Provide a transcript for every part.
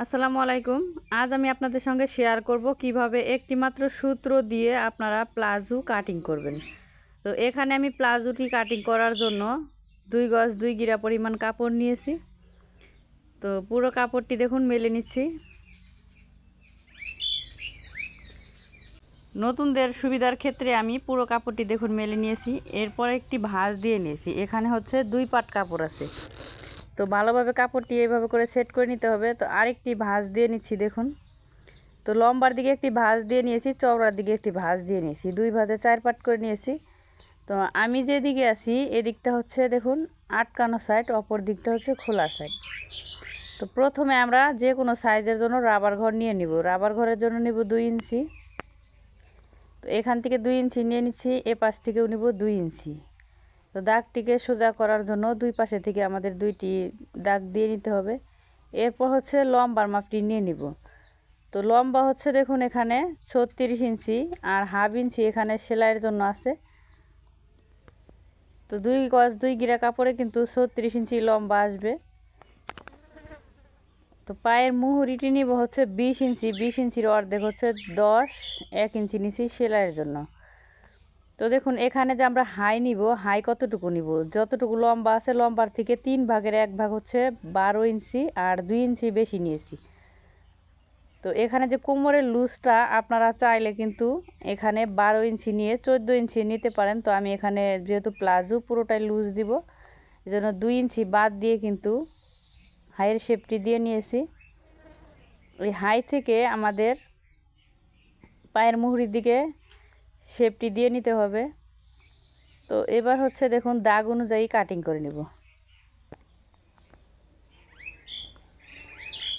আসসালামু আলাইকুম। আজ আমি আপনাদের সঙ্গে শেয়ার করব কিভাবে একটি মাত্র সূত্র দিয়ে আপনারা প্লাজো কাটিং করবেন। তো এখানে আমি প্লাজোটি কাটিং করার জন্য 2 গজ 2 গিরা পরিমাণ কাপড় নিয়েছি। তো পুরো কাপড়টি দেখুন মেলে নিচ্ছি। নতুনদের সুবিধার ক্ষেত্রে আমি পুরো কাপড়টি দেখুন মেলে নিয়েছি। এরপর একটি ভাঁজ দিয়ে নিয়েছি। এখানে হচ্ছে 2 পাট কাপড় আছে। তো ভালোভাবে কাপড়টি এইভাবে করে সেট করে নিতে হবে। তো আরেকটি ভাঁজ দিয়ে নিচ্ছি দেখুন। তো লম্বার দিকে একটি ভাঁজ দিয়ে নিয়েছি, চওড়ার দিকে একটি ভাঁজ দিয়ে নিয়েছি, 2 ভাঁজে 4 পাট করে নিয়েছি। তো আমি যেদিকে আছি এদিকটা হচ্ছে দেখুন আটকানো সাইড, অপর দিকটা হচ্ছে খোলা সাইড। তো প্রথমে আমরা যে কোনো সাইজের জন্য রাবার ঘর নিয়ে নিব। রাবার ঘরের জন্য নিব 2 ইঞ্চি। তো এখান থেকে 2 ইঞ্চি নিয়ে নিচ্ছি, এ পাশ থেকেও নিব 2 ইঞ্চি। তো দাগটিকে সোজা করার জন্য দুই পাশে থেকে আমাদের 2টি দাগ দিয়ে নিতে হবে। এরপর হচ্ছে লম্বার মাপটি নিয়ে নিব। তো লম্বা হচ্ছে দেখুন এখানে 36 ইঞ্চি আর হাফ ইঞ্চি এখানে সেলাইয়ের জন্য আছে। তো 2 গজ 2 গিরা কাপড়ে কিন্তু 36 ইঞ্চি লম্বা আসবে। তো পায়ের মুহুরিটি নিব হচ্ছে 20 ইঞ্চি, 20 ইঞ্চির অর্ধেক হচ্ছে 10, 1 ইঞ্চি নিচি সেলাইয়ের জন্য। তো দেখুন এখানে যে আমরা হাই নিব, হাই কতটুকু নিব, যতটুকু লম্বা আছে লম্বার থেকে 3 ভাগের 1 ভাগ হচ্ছে 12 ইঞ্চি আর 2 ইঞ্চি বেশি নিয়েছি। তো এখানে যে কোমরের লুজটা আপনারা চাইলে কিন্তু এখানে 12 ইঞ্চি নিয়ে 14 ইঞ্চি নিতে পারেন। তো আমি এখানে যেহেতু প্লাজো পুরোটাই লুজ দিব, এজন্য 2 ইঞ্চি বাদ দিয়ে কিন্তু হাইয়ের শেপটি দিয়ে নিয়েছি। ওই হাই থেকে আমাদের পায়ের মুহুরির দিকে শেপটি দিয়ে নিতে হবে। তো এবার হচ্ছে দেখুন দাগ অনুযায়ী কাটিং করে নেব।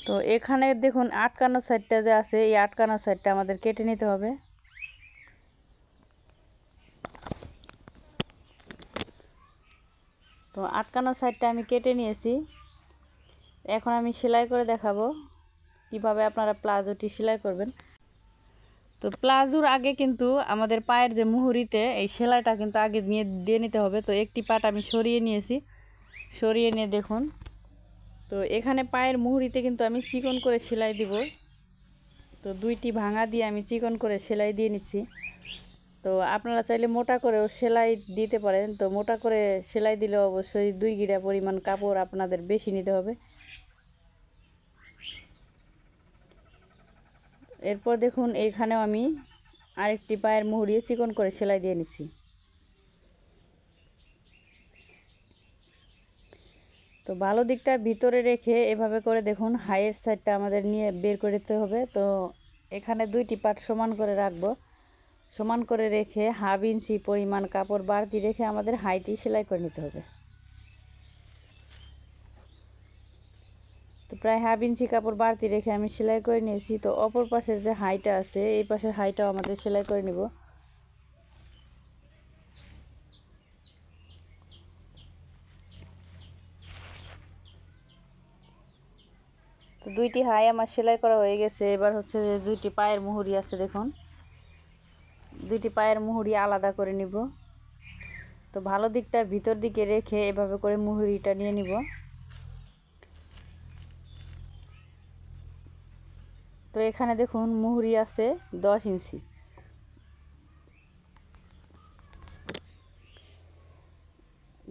তো এখানে দেখুন আটকানো সাইডটা যে আছে, এই আটকানো সাইডটা আমাদের কেটে নিতে হবে। তো আটকানো সাইডটা আমি কেটে নিয়েছি। এখন আমি সেলাই করে দেখাবো কিভাবে আপনারা প্লাজোটি সেলাই করবেন। তো প্লাজোর আগে কিন্তু আমাদের পায়ের যে মুহুরিতে এই সেলাইটা কিন্তু আগে দিয়ে নিতে হবে। তো একটি পাট আমি সরিয়ে নিয়েছি, সরিয়ে নিয়ে দেখুন। তো এখানে পায়ের মুহুরিতে কিন্তু আমি চিকন করে সেলাই দিব। তো 2টি ভাঙা দিয়ে আমি চিকন করে সেলাই দিয়ে নিচ্ছি। তো আপনারা চাইলে মোটা করেও সেলাই দিতে পারেন। তো মোটা করে সেলাই দিলে অবশ্যই 2 গিরা পরিমাণ কাপড় আপনাদের বেশি নিতে হবে। এরপর দেখুন এইখানেও আমি আরেকটি পায়ের মুহুরি চিকন করে সেলাই দিয়ে নিচ্ছি। তো ভালো দিকটা ভিতরে রেখে এভাবে করে দেখুন হাইয়ের সাইডটা আমাদের নিয়ে বের করে দিতে হবে। তো এখানে 2টি পাট সমান করে রাখবো। সমান করে রেখে হাফ ইঞ্চি পরিমাণ কাপড় বাড়তি রেখে আমাদের হাইটি সেলাই করে নিতে হবে। তো প্রায় হাফ ইঞ্চি কাপড় বাড়তি রেখে আমি সেলাই করে নিয়েছি। তো অপর পাশের যে হাইটা আছে এই পাশের হাইটাও আমাদের সেলাই করে নিব। তো 2টি হাই আমার সেলাই করা হয়ে গেছে। এবার হচ্ছে যে 2টি পায়ের মুহুরি আছে দেখুন, 2টি পায়ের মুহুরি আলাদা করে নিব। তো ভালো দিকটা ভিতর দিকে রেখে এভাবে করে মুহুরিটা নিয়ে নিব। তো এখানে দেখুন মুহুরি আছে 10 ইঞ্চি।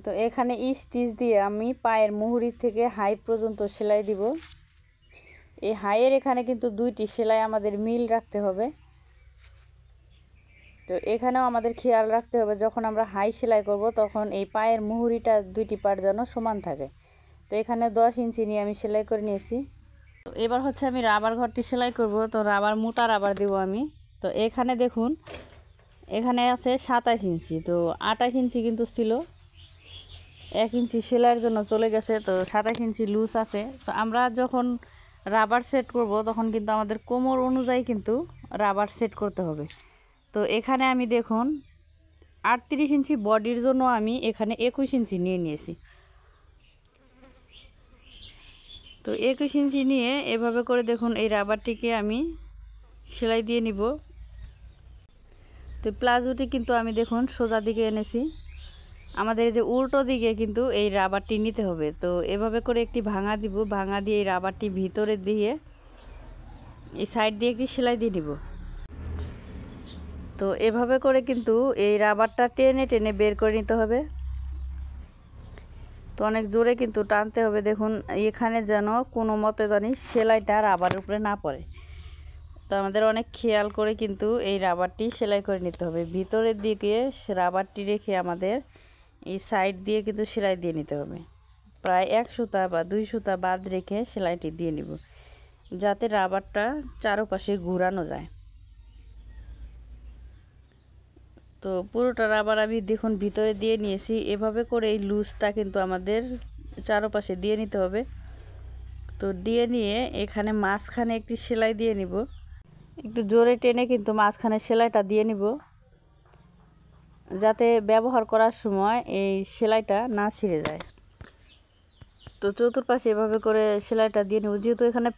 তো এখানে স্টিচ দিয়ে আমি পায়ের মুহুরি থেকে হাই পর্যন্ত সেলাই দিব। এই হাইয়ের এখানে কিন্তু 2টি সেলাই আমাদের মিল রাখতে হবে। তো এখানেও আমাদের খেয়াল রাখতে হবে যখন আমরা হাই সেলাই করব তখন এই পায়ের মুহুরিটা 2টি পাট যেন সমান থাকে। তো এখানে 10 ইঞ্চি নিয়ে আমি সেলাই করে নিয়েছি। তো এবার হচ্ছে আমি রাবার ঘরটি সেলাই করব। তো রাবার মোটা রাবার দেব আমি। তো এখানে দেখুন এখানে আছে 27 ইঞ্চি। তো 28 ইঞ্চি কিন্তু ছিল, 1 ইঞ্চি সেলাইয়ের জন্য চলে গেছে। তো 27 ইঞ্চি লুজ আছে। তো আমরা যখন রাবার সেট করব তখন কিন্তু আমাদের কোমর অনুযায়ী কিন্তু রাবার সেট করতে হবে। তো এখানে আমি দেখুন 38 ইঞ্চি বডির জন্য আমি এখানে 21 ইঞ্চি নিয়ে নিয়েছি। তো 21 ইঞ্চি নিয়ে এভাবে করে দেখুন এই রাবারটিকে আমি সেলাই দিয়ে নিব। তো প্লাজোটি কিন্তু আমি দেখুন সোজা দিকে এনেছি, আমাদের যে উল্টো দিকে কিন্তু এই রাবারটি নিতে হবে। তো এভাবে করে একটি ভাঙা দিব, ভাঙা দিয়ে এই রাবারটি ভিতরে দিয়ে এই সাইড দিয়ে একটি সেলাই দিয়ে নিব। তো এভাবে করে কিন্তু এই রাবারটা টেনে টেনে বের করে নিতে হবে। তো অনেক জোরে কিন্তু টানতে হবে। দেখুন এখানে যেন কোনো মতে জানি সেলাইটা রাবারের উপরে না পড়ে। তো আমাদের অনেক খেয়াল করে কিন্তু এই রাবারটি সেলাই করে নিতে হবে। ভিতরের দিকে রাবারটি রেখে আমাদের এই সাইড দিয়ে কিন্তু সেলাই দিয়ে নিতে হবে। প্রায় 1 সুতা বা 2 সুতা বাদ রেখে সেলাইটি দিয়ে নিব, যাতে রাবারটা চারপাশে ঘোরানো যায়। তো পুরোটা রাবার আমি দেখুন ভিতরে দিয়ে নিয়েছি। এভাবে করে এই লুজটা কিন্তু আমাদের চারপাশে দিয়ে নিতে হবে। তো দিয়ে নিয়ে এখানে মাঝখানে একটি সেলাই দিয়ে নিব। একটু জোরে টেনে কিন্তু মাঝখানে সেলাইটা দিয়ে নিব, যাতে ব্যবহার করার সময় এই সেলাইটা না ছিঁড়ে যায়। তো চতুর্পাশে এভাবে করে সেলাইটা দিয়ে নেব। যেহেতু এখানে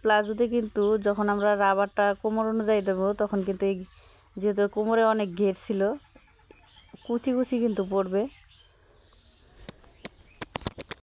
প্লাজোতে কিন্তু যখন আমরা রাবারটা কোমর অনুযায়ী দেবো, তখন কিন্তু এই যেহেতু কোমরে অনেক ঘের ছিল, কুচি কুচি কিন্তু পড়বে।